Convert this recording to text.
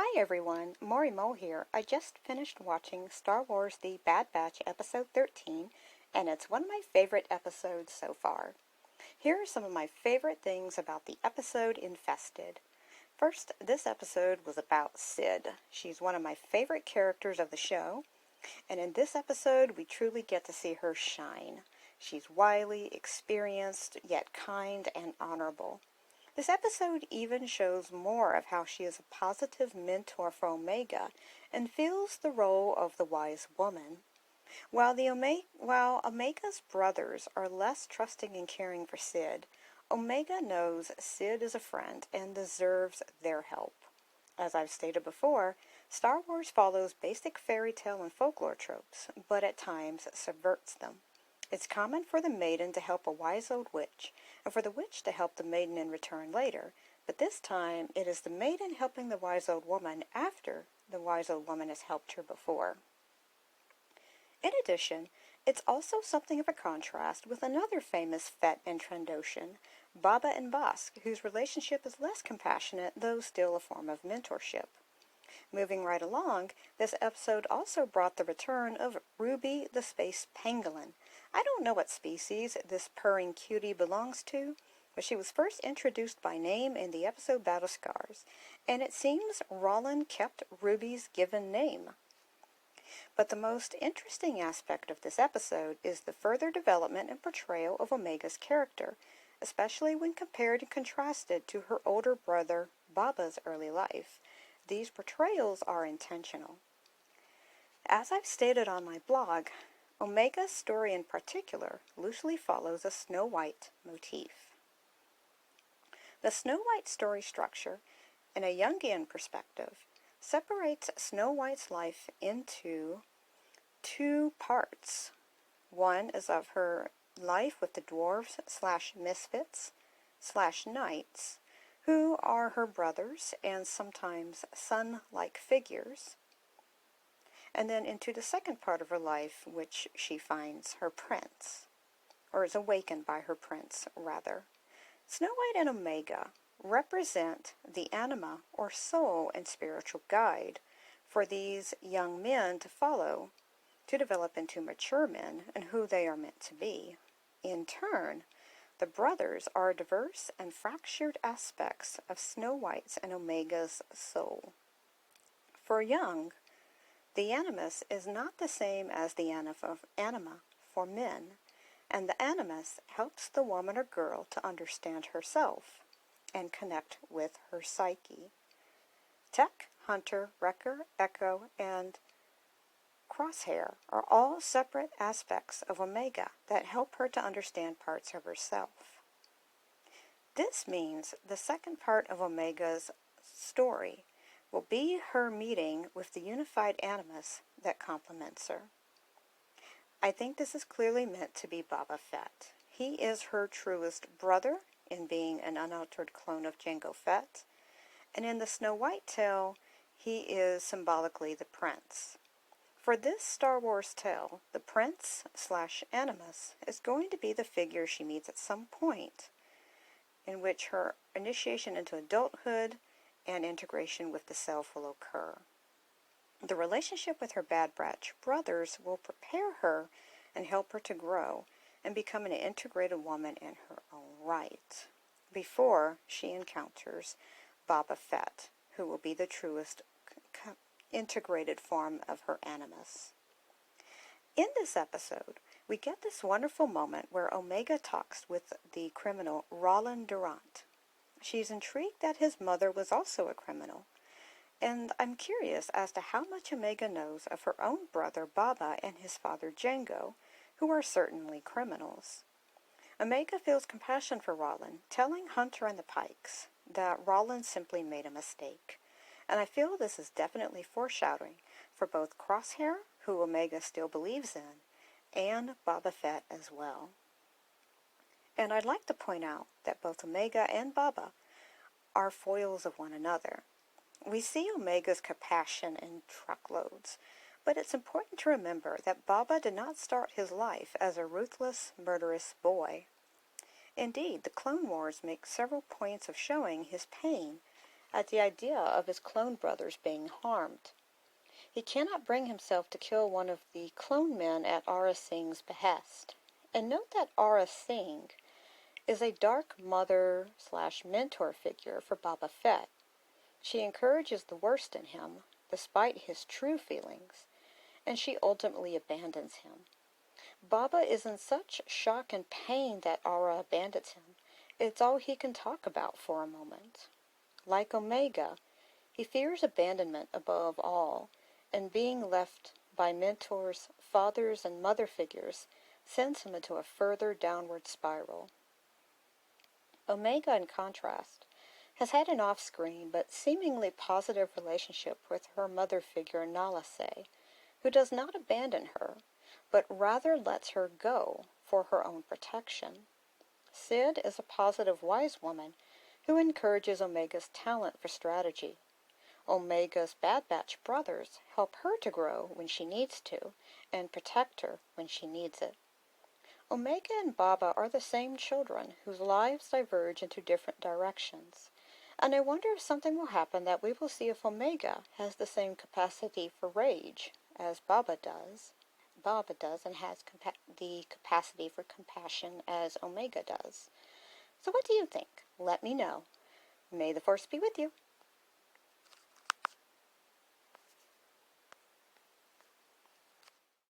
Hi everyone, Mori Mo here. I just finished watching Star Wars The Bad Batch Episode 13, and it's one of my favorite episodes so far. Here are some of my favorite things about the episode Infested. First, this episode was about Cid. She's one of my favorite characters of the show, and in this episode we truly get to see her shine. She's wily, experienced, yet kind and honorable. This episode even shows more of how she is a positive mentor for Omega and fills the role of the wise woman. While Omega's brothers are less trusting and caring for Cid, Omega knows Cid is a friend and deserves their help. As I've stated before, Star Wars follows basic fairy tale and folklore tropes, but at times subverts them. It's common for the maiden to help a wise old witch, and for the witch to help the maiden in return later, but this time it is the maiden helping the wise old woman after the wise old woman has helped her before. In addition, it's also something of a contrast with another famous Fett and Trandoshan, Boba and Bosk, whose relationship is less compassionate, though still a form of mentorship. Moving right along, this episode also brought the return of Ruby the Spacepangolin. I don't know what species this purring cutie belongs to, but she was first introduced by name in the episode Battle Scars, and it seems Rollin kept Ruby's given name. But the most interesting aspect of this episode is the further development and portrayal of Omega's character, especially when compared and contrasted to her older brother Baba's early life. These portrayals are intentional. As I've stated on my blog, Omega's story in particular loosely follows a Snow White motif. The Snow White story structure, in a Jungian perspective, separates Snow White's life into two parts. One is of her life with the dwarves/misfits/knights, who are her brothers and sometimes son-like figures, and then into the second part of her life, which she finds her prince, or is awakened by her prince, rather. Snow White and Omega represent the anima, or soul and spiritual guide, for these young men to follow, to develop into mature men and who they are meant to be. In turn, the brothers are diverse and fractured aspects of Snow White's and Omega's soul. For young, the Animus is not the same as the anima for men, and the Animus helps the woman or girl to understand herself and connect with her psyche. Tech, Hunter, Wrecker, Echo, and Crosshair are all separate aspects of Omega that help her to understand parts of herself. This means the second part of Omega's story will be her meeting with the unified Animus that complements her. I think this is clearly meant to be Boba Fett. He is her truest brother in being an unaltered clone of Jango Fett, and in the Snow White tale, he is symbolically the prince. For this Star Wars tale, the prince/Animus is going to be the figure she meets at some point, in which her initiation into adulthood and integration with the self will occur. The relationship with her Bad Batch brothers will prepare her and help her to grow and become an integrated woman in her own right, before she encounters Boba Fett, who will be the truest integrated form of her Animus. In this episode, we get this wonderful moment where Omega talks with the criminal Rollin Durant. She's intrigued that his mother was also a criminal, and I'm curious as to how much Omega knows of her own brother Baba and his father Jango, who are certainly criminals. Omega feels compassion for Rollin, telling Hunter and the Pikes that Rollin simply made a mistake, and I feel this is definitely foreshadowing for both Crosshair, who Omega still believes in, and Boba Fett as well. And I'd like to point out that both Omega and Baba are foils of one another. We see Omega's compassion in truckloads, but it's important to remember that Baba did not start his life as a ruthless, murderous boy. Indeed, the Clone Wars make several points of showing his pain at the idea of his clone brothers being harmed. He cannot bring himself to kill one of the clone men at Aurra Sing's behest. And note that Aurra Sing is a dark mother/mentor figure for Boba Fett. She encourages the worst in him, despite his true feelings, and she ultimately abandons him. Boba is in such shock and pain that Aurra abandons him. It's all he can talk about for a moment. Like Omega, he fears abandonment above all, and being left by mentors, fathers, and mother figures sends him into a further downward spiral. Omega, in contrast, has had an off-screen but seemingly positive relationship with her mother figure Nala Se, who does not abandon her, but rather lets her go for her own protection. Cid is a positive, wise woman who encourages Omega's talent for strategy. Omega's Bad Batch brothers help her to grow when she needs to, and protect her when she needs it. Omega and Boba are the same children whose lives diverge into different directions, and I wonder if something will happen that we will see if Omega has the same capacity for rage as Boba does. And has the capacity for compassion as Omega does. So what do you think? Let me know. May the Force be with you.